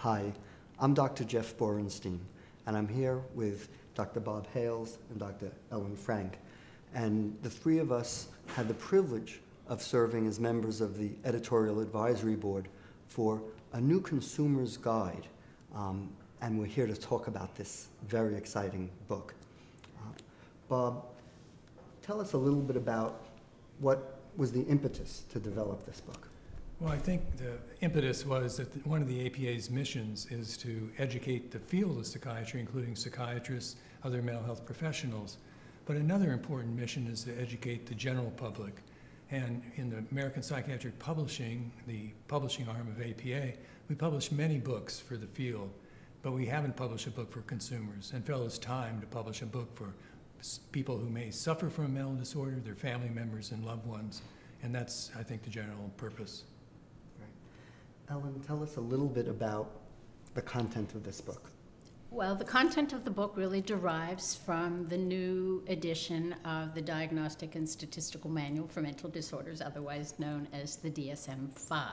Hi, I'm Dr. Jeff Borenstein, and I'm here with Dr. Bob Hales and Dr. Ellen Frank. And the three of us had the privilege of serving as members of the editorial advisory board for a new consumer's guide. And we're here to talk about this very exciting book. Bob, tell us a little bit about what was the impetus to develop this book. Well, I think the impetus was that one of the APA's missions is to educate the field of psychiatry, including psychiatrists, other mental health professionals. But another important mission is to educate the general public. And in the American Psychiatric Publishing, the publishing arm of APA, we publish many books for the field, but we haven't published a book for consumers. And felt it's time to publish a book for people who may suffer from a mental disorder, their family members and loved ones. And that's, I think, the general purpose. Ellen, tell us a little bit about the content of this book. Well, the content of the book really derives from the new edition of the Diagnostic and Statistical Manual for Mental Disorders, otherwise known as the DSM-5.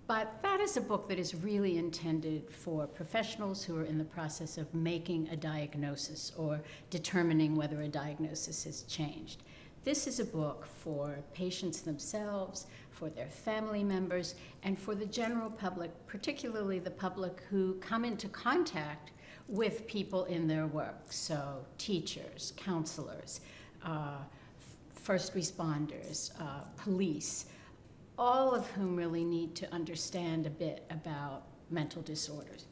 But that is a book that is really intended for professionals who are in the process of making a diagnosis or determining whether a diagnosis has changed. This is a book for patients themselves, for their family members, and for the general public, particularly the public who come into contact with people in their work. So teachers, counselors, first responders, police, all of whom really need to understand a bit about mental disorders.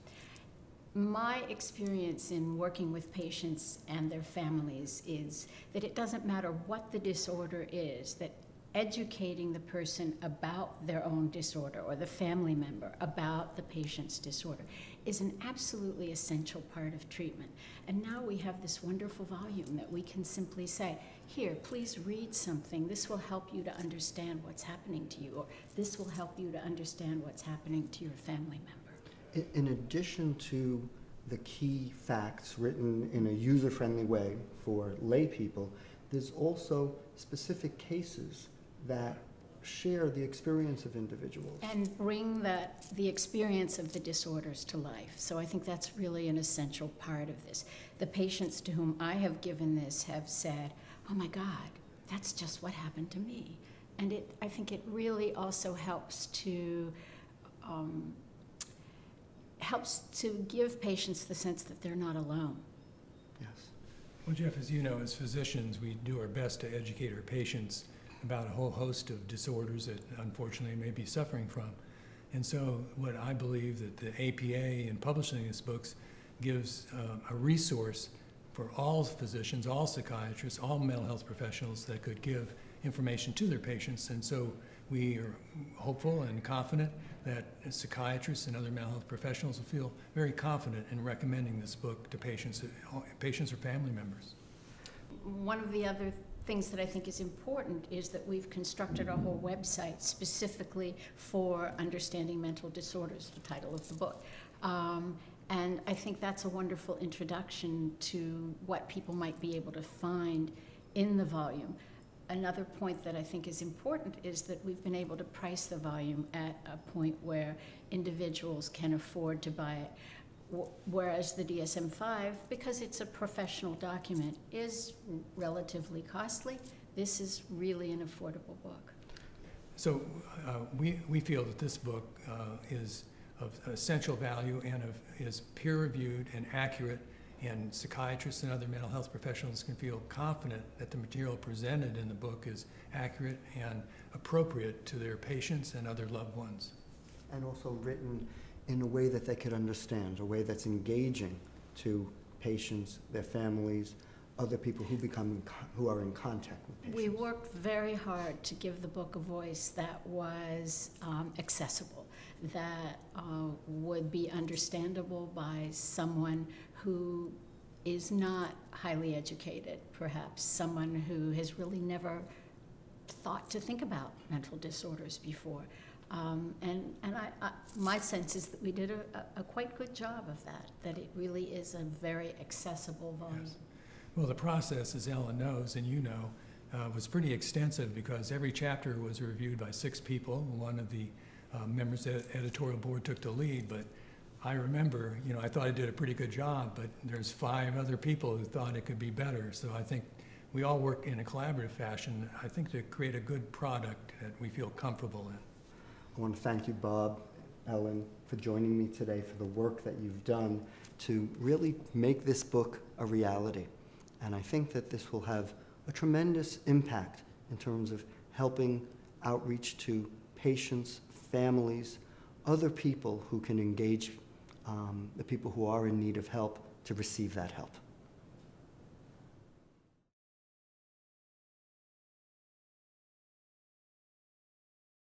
My experience in working with patients and their families is that it doesn't matter what the disorder is, that educating the person about their own disorder or the family member about the patient's disorder is an absolutely essential part of treatment. And now we have this wonderful volume that we can simply say, here, please read something. This will help you to understand what's happening to you, or this will help you to understand what's happening to your family member. In addition to the key facts written in a user-friendly way for lay people, there's also specific cases that share the experience of individuals. And bring the experience of the disorders to life. So I think that's really an essential part of this. The patients to whom I have given this have said, oh my God, that's just what happened to me. And I think it really also helps to give patients the sense that they're not alone. Yes. Well, Jeff, as you know, as physicians, we do our best to educate our patients about a whole host of disorders that unfortunately may be suffering from. And so what I believe that the APA in publishing these books gives a resource for all physicians, all psychiatrists, all mental health professionals that could give information to their patients. And so we are hopeful and confident that psychiatrists and other mental health professionals will feel very confident in recommending this book to patients or family members. One of the other things that I think is important is that we've constructed a whole website specifically for understanding mental disorders, the title of the book. And I think that's a wonderful introduction to what people might be able to find in the volume. Another point that I think is important is that we've been able to price the volume at a point where individuals can afford to buy it, whereas the DSM-5, because it's a professional document, is relatively costly. This is really an affordable book. So we feel that this book is of essential value and is peer-reviewed and accurate, and psychiatrists and other mental health professionals can feel confident that the material presented in the book is accurate and appropriate to their patients and other loved ones. And also written in a way that they could understand, a way that's engaging to patients, their families, other people who are in contact with patients. We worked very hard to give the book a voice that was accessible, that would be understandable by someone who is not highly educated, perhaps someone who has really never thought to think about mental disorders before. My sense is that we did a quite good job of that it really is a very accessible volume. Yes. Well, the process, as Ellen knows and you know, was pretty extensive because every chapter was reviewed by 6 people. One of the members of the editorial board took the lead, but I remember, you know, I thought I did a pretty good job, but there's 5 other people who thought it could be better. So I think we all work in a collaborative fashion, I think, to create a good product that we feel comfortable in. I want to thank you, Bob, Ellen, for joining me today, for the work that you've done to really make this book a reality. And I think that this will have a tremendous impact in terms of helping outreach to patients, families, other people who can engage the people who are in need of help to receive that help.